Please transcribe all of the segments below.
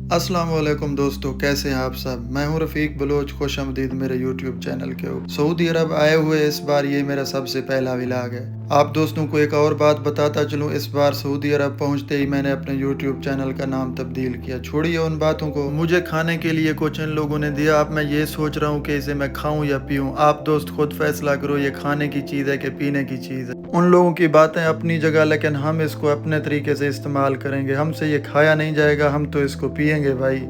अस्सलाम वालेकुम दोस्तों, कैसे हैं आप सब। मैं हूं रफ़ीक बलोच, खुश आमदीद मेरे यूट्यूब चैनल के ऊपर। सऊदी अरब आए हुए इस बार ये मेरा सबसे पहला व्लॉग है। आप दोस्तों को एक और बात बताता चलूं, इस बार सऊदी अरब पहुंचते ही मैंने अपने यूट्यूब चैनल का नाम तब्दील किया। छोड़िए उन बातों को, मुझे खाने के लिए कुछ इन लोगों ने दिया। अब मैं ये सोच रहा हूँ कि इसे मैं खाऊं या पीऊं। आप दोस्त खुद फैसला करो, ये खाने की चीज़ है कि पीने की चीज़ है। उन लोगों की बातें अपनी जगह, लेकिन हम इसको अपने तरीके से इस्तेमाल करेंगे। हमसे ये खाया नहीं जाएगा, हम तो इसको पियेंगे भाई।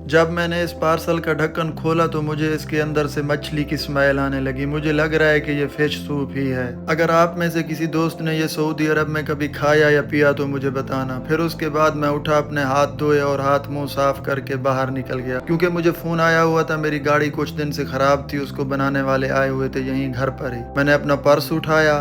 जब मैंने इस पार्सल का ढक्कन खोला तो मुझे इसके अंदर से मछली की स्मेल आने लगी। मुझे लग रहा है कि ये फिश सूप ही है। अगर आप में से किसी दोस्त ने ये सऊदी अरब में कभी खाया या पिया तो मुझे बताना। फिर उसके बाद मैं उठा, अपने हाथ धोए और हाथ मुंह साफ करके बाहर निकल गया, क्योंकि मुझे फोन आया हुआ था। मेरी गाड़ी कुछ दिन से खराब थी, उसको बनाने वाले आए हुए थे यहीं घर पर ही। मैंने अपना पर्स उठाया,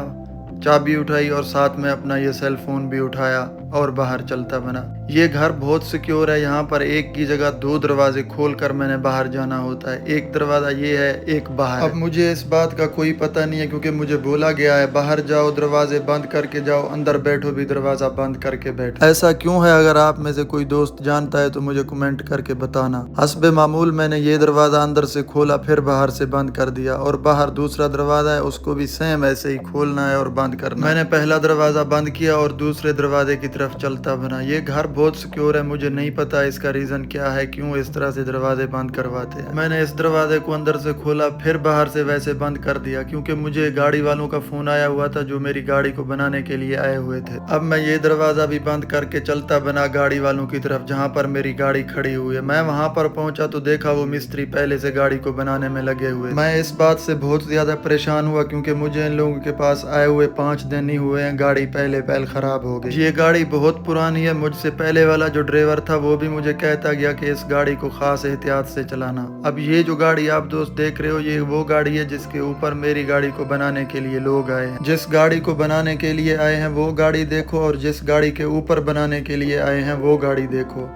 चाबी उठाई और साथ में अपना ये सेल फोन भी उठाया और बाहर चलता बना। ये घर बहुत सिक्योर है। यहाँ पर एक की जगह दो दरवाजे खोलकर मैंने बाहर जाना होता है। एक दरवाजा ये है, एक बाहर। अब मुझे इस बात का कोई पता नहीं है, क्योंकि मुझे बोला गया है बाहर जाओ दरवाजे बंद करके जाओ, अंदर बैठो भी दरवाजा बंद करके बैठो। ऐसा क्यों है? अगर आप में से कोई दोस्त जानता है तो मुझे कमेंट करके बताना। हस्बे मामूल मैंने ये दरवाजा अंदर से खोला, फिर बाहर से बंद कर दिया, और बाहर दूसरा दरवाजा है, उसको भी सेम ऐसे ही खोलना है और बंद करना। मैंने पहला दरवाजा बंद किया और दूसरे दरवाजे की तरफ चलता बना। ये घर बहुत सिक्योर है। मुझे नहीं पता इसका रीजन क्या है, क्यों इस तरह से दरवाजे बंद करवाते हैं। मैंने इस दरवाजे को अंदर से खोला, फिर बाहर से वैसे बंद कर दिया, क्योंकि मुझे गाड़ी वालों का फोन आया हुआ था जो मेरी गाड़ी को बनाने के लिए आए हुए थे। अब मैं ये दरवाजा भी बंद करके चलता बना गाड़ी वालों की तरफ, जहाँ पर मेरी गाड़ी खड़ी हुई है। मैं वहां पर पहुंचा तो देखा वो मिस्त्री पहले से गाड़ी को बनाने में लगे हुए। मैं इस बात से बहुत ज्यादा परेशान हुआ, क्योंकि मुझे इन लोगों के पास आए हुए 5 दिन ही हुए हैं, गाड़ी पहले खराब हो गई। ये गाड़ी बहुत पुरानी है। मुझसे पहले वाला जो ड्राइवर था वो भी मुझे कहता गया कि इस गाड़ी को खास एहतियात से चलाना। अब ये जो गाड़ी आप दोस्त देख रहे हो, ये वो गाड़ी है जिसके ऊपर मेरी गाड़ी को बनाने के लिए लोग आए हैं। जिस गाड़ी को बनाने के लिए आए हैं वो गाड़ी देखो, और जिस गाड़ी के ऊपर बनाने के लिए आए हैं वो गाड़ी देखो।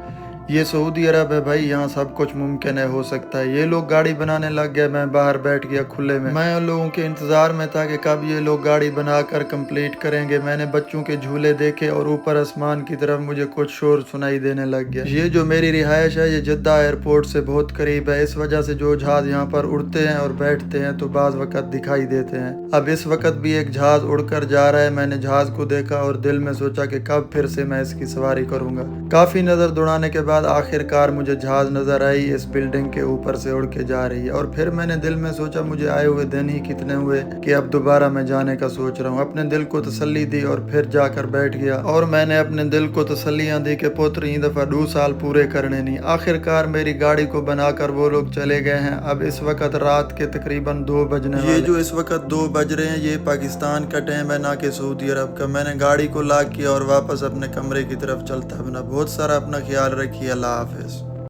ये सऊदी अरब है भाई, यहाँ सब कुछ मुमकिन है, हो सकता है। ये लोग गाड़ी बनाने लग गए, मैं बाहर बैठ गया खुले में। मैं उन लोगों के इंतजार में था कि कब ये लोग गाड़ी बनाकर कंप्लीट करेंगे। मैंने बच्चों के झूले देखे और ऊपर आसमान की तरफ मुझे कुछ शोर सुनाई देने लग गया। ये जो मेरी रिहाइश है ये जद्दा एयरपोर्ट से बहुत करीब है। इस वजह से जो जहाज यहाँ पर उड़ते हैं और बैठते हैं तो बाज वक्त दिखाई देते हैं। अब इस वक्त भी एक जहाज उड़कर जा रहा है। मैंने जहाज को देखा और दिल में सोचा कि कब फिर से मैं इसकी सवारी करूंगा। काफी नजर दौड़ाने के बाद आखिरकार मुझे जहाज नजर आई, इस बिल्डिंग के ऊपर से उड़ के जा रही है। और फिर मैंने दिल में सोचा मुझे आए हुए दिन ही कितने हुए कि अब दोबारा मैं जाने का सोच रहा हूँ। अपने दिल को तसल्ली दी और फिर जाकर बैठ गया, और मैंने अपने दिल को तसल्लियां दी कि पुत्र ही दफा 2 साल पूरे करने नहीं। आखिरकार मेरी गाड़ी को बनाकर वो लोग चले गए हैं। अब इस वक्त रात के तकरीबन 2 बजने वाले। ये जो इस वक्त 2 बज रहे हैं ये पाकिस्तान का टाइम है, ना कि सऊदी अरब का। मैंने गाड़ी को लॉक किया और वापस अपने कमरे की तरफ चलता बना। बहुत सारा अपना ख्याल रखिए। अल्लाह हाफिज।